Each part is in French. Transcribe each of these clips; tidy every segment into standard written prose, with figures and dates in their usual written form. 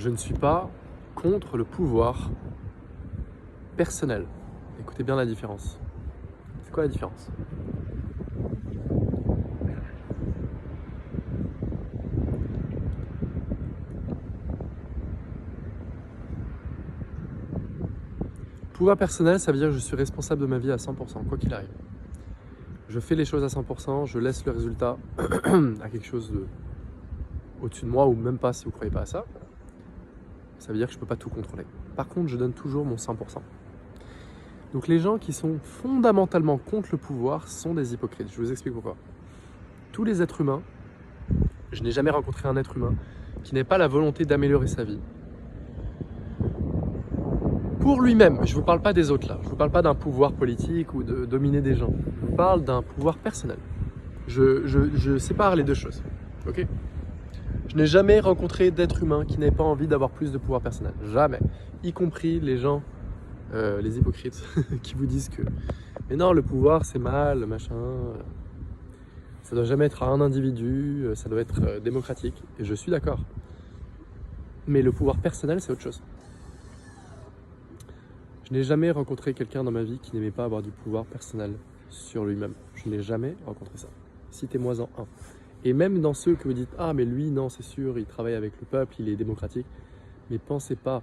je ne suis pas contre le pouvoir personnel. Écoutez bien la différence. C'est quoi la différence ? Pouvoir personnel, ça veut dire que je suis responsable de ma vie à 100%, quoi qu'il arrive. Je fais les choses à 100%, je laisse le résultat à quelque chose de au-dessus de moi, ou même pas si vous ne croyez pas à ça. Ça veut dire que je ne peux pas tout contrôler. Par contre, je donne toujours mon 100%. Donc les gens qui sont fondamentalement contre le pouvoir sont des hypocrites. Je vous explique pourquoi. Tous les êtres humains, je n'ai jamais rencontré un être humain qui n'ait pas la volonté d'améliorer sa vie. Pour lui-même, je ne vous parle pas des autres là, je ne vous parle pas d'un pouvoir politique ou de dominer des gens. Je vous parle d'un pouvoir personnel. Je sépare les deux choses. Ok ? Je n'ai jamais rencontré d'être humain qui n'ait pas envie d'avoir plus de pouvoir personnel. Jamais. Y compris les gens, les hypocrites, qui vous disent que mais non, le pouvoir c'est mal, machin. Ça doit jamais être à un individu, ça doit être démocratique. Et je suis d'accord. Mais le pouvoir personnel, c'est autre chose. Je n'ai jamais rencontré quelqu'un dans ma vie qui n'aimait pas avoir du pouvoir personnel sur lui-même. Je n'ai jamais rencontré ça. Citez-moi-en un. Et même dans ceux que vous dites « Ah, mais lui, non, c'est sûr, il travaille avec le peuple, il est démocratique. » Mais pensez pas,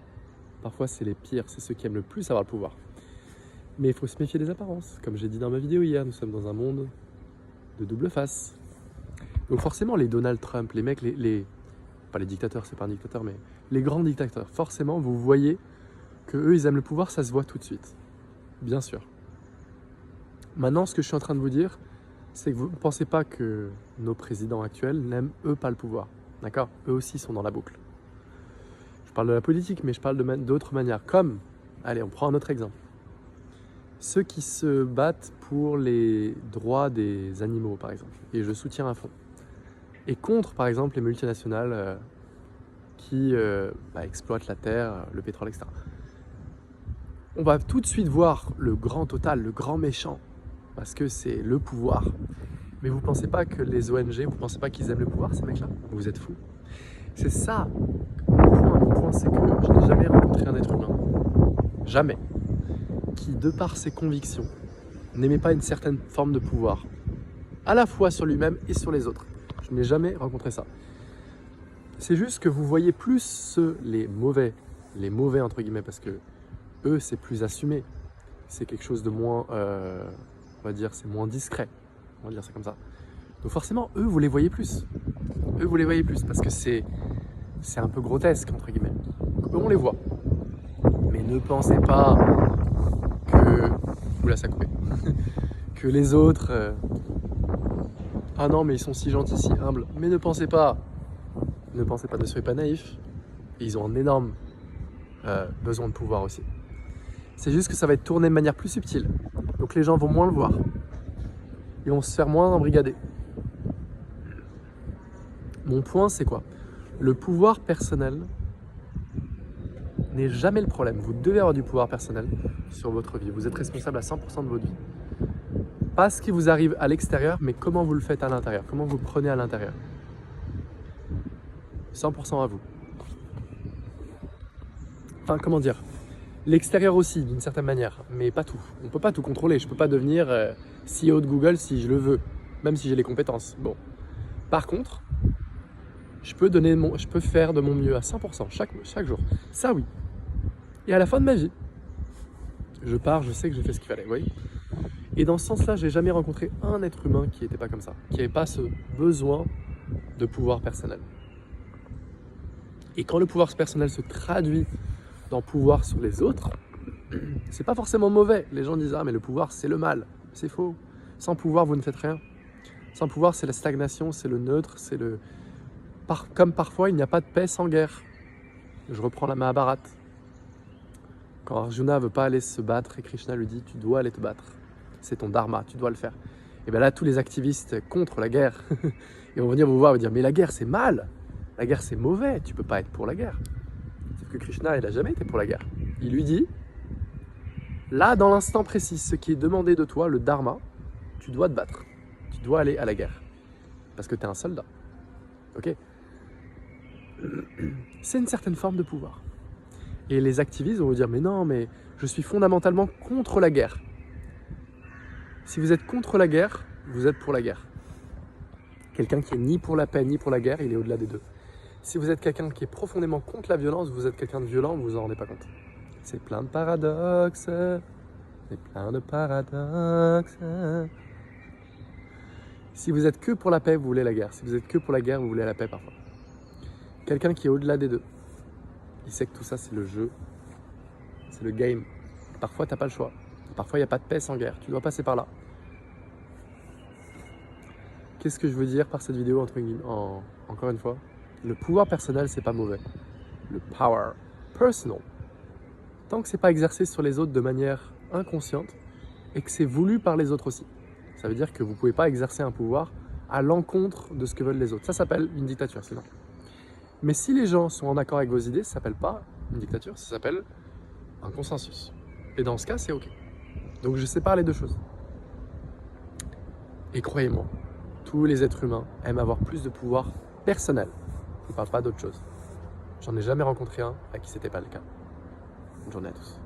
parfois c'est les pires, c'est ceux qui aiment le plus avoir le pouvoir. Mais il faut se méfier des apparences. Comme j'ai dit dans ma vidéo hier, nous sommes dans un monde de double face. Donc forcément, les Donald Trump, les mecs, pas les dictateurs, c'est pas un dictateur, mais les grands dictateurs, forcément, vous voyez que eux, ils aiment le pouvoir, ça se voit tout de suite. Bien sûr. Maintenant, ce que je suis en train de vous dire, c'est que vous ne pensez pas que nos présidents actuels n'aiment eux pas le pouvoir. D'accord ? Eux aussi sont dans la boucle. Je parle de la politique, mais je parle d'autres manières. Comme, allez, on prend un autre exemple. Ceux qui se battent pour les droits des animaux, par exemple. Et je soutiens à fond. Et contre, par exemple, les multinationales qui exploitent la terre, le pétrole, etc. On va tout de suite voir le grand total, le grand méchant, parce que c'est le pouvoir. Mais vous ne pensez pas que les ONG, vous ne pensez pas qu'ils aiment le pouvoir, ces mecs-là ? Vous êtes fous. C'est ça, mon point, c'est que je n'ai jamais rencontré un être humain, jamais, qui, de par ses convictions, n'aimait pas une certaine forme de pouvoir, à la fois sur lui-même et sur les autres. Je n'ai jamais rencontré ça. C'est juste que vous voyez plus les mauvais entre guillemets, parce que eux, c'est plus assumé. C'est quelque chose de moins, on va dire, c'est moins discret. On va dire ça comme ça. Donc forcément, eux, vous les voyez plus. Eux, vous les voyez plus parce que c'est un peu grotesque, entre guillemets. Donc, eux, on les voit. Mais ne pensez pas que... Oula, ça a coupé. Que les autres... Ah non, mais ils sont si gentils, si humbles. Mais ne pensez pas, ne soyez pas naïfs. Ils ont un énorme besoin de pouvoir aussi. C'est juste que ça va être tourné de manière plus subtile. Donc les gens vont moins le voir. Ils vont se faire moins embrigader. Mon point, c'est quoi ? Le pouvoir personnel n'est jamais le problème. Vous devez avoir du pouvoir personnel sur votre vie. Vous êtes responsable à 100% de votre vie. Pas ce qui vous arrive à l'extérieur, mais comment vous le faites à l'intérieur. Comment vous le prenez à l'intérieur. 100% à vous. Enfin, comment dire ? L'extérieur aussi, d'une certaine manière, mais pas tout. On ne peut pas tout contrôler. Je ne peux pas devenir CEO de Google si je le veux, même si j'ai les compétences. Bon. Par contre, je peux faire de mon mieux à 100% chaque jour. Ça, oui. Et à la fin de ma vie, je pars, je sais que j'ai fait ce qu'il fallait. Oui. Et dans ce sens-là, j'ai jamais rencontré un être humain qui n'était pas comme ça, qui n'avait pas ce besoin de pouvoir personnel. Et quand le pouvoir personnel se traduit dans pouvoir sur les autres, c'est pas forcément mauvais. Les gens disent « Ah, mais le pouvoir, c'est le mal. » C'est faux. Sans pouvoir, vous ne faites rien. Sans pouvoir, c'est la stagnation, c'est le neutre, c'est le... Comme parfois, il n'y a pas de paix sans guerre. Je reprends la Mahabharata. Quand Arjuna ne veut pas aller se battre et Krishna lui dit « Tu dois aller te battre. C'est ton dharma, tu dois le faire. » Et bien là, tous les activistes contre la guerre, ils vont venir vous voir et vous dire « Mais la guerre, c'est mal. La guerre, c'est mauvais. Tu ne peux pas être pour la guerre. » Sauf que Krishna, il n'a jamais été pour la guerre. Il lui dit « Là, dans l'instant précis, ce qui est demandé de toi, le dharma, tu dois te battre. Tu dois aller à la guerre. Parce que tu es un soldat. Ok ? c'est une certaine forme de pouvoir. Et les activistes vont vous dire, mais non, mais je suis fondamentalement contre la guerre. Si vous êtes contre la guerre, vous êtes pour la guerre. Quelqu'un qui est ni pour la paix ni pour la guerre, il est au-delà des deux. Si vous êtes quelqu'un qui est profondément contre la violence, vous êtes quelqu'un de violent, vous vous en rendez pas compte. C'est plein de paradoxes. C'est plein de paradoxes. Si vous êtes que pour la paix, vous voulez la guerre. Si vous êtes que pour la guerre, vous voulez la paix parfois. Quelqu'un qui est au-delà des deux, il sait que tout ça c'est le jeu, c'est le game. Parfois t'as pas le choix. Parfois il n'y a pas de paix sans guerre. Tu dois passer par là. Qu'est-ce que je veux dire par cette vidéo encore une fois, le pouvoir personnel c'est pas mauvais. Le power personal, tant que c'est pas exercé sur les autres de manière inconsciente et que c'est voulu par les autres aussi. Ça veut dire que vous pouvez pas exercer un pouvoir à l'encontre de ce que veulent les autres. Ça s'appelle une dictature, sinon. Mais si les gens sont en accord avec vos idées, ça s'appelle pas une dictature, ça s'appelle un consensus. Et dans ce cas, c'est ok. Donc je sépare les deux choses. Et croyez-moi, tous les êtres humains aiment avoir plus de pouvoir personnel. Ils ne parlent pas d'autre chose. J'en ai jamais rencontré un à qui c'était pas le cas. Bonne journée à tous.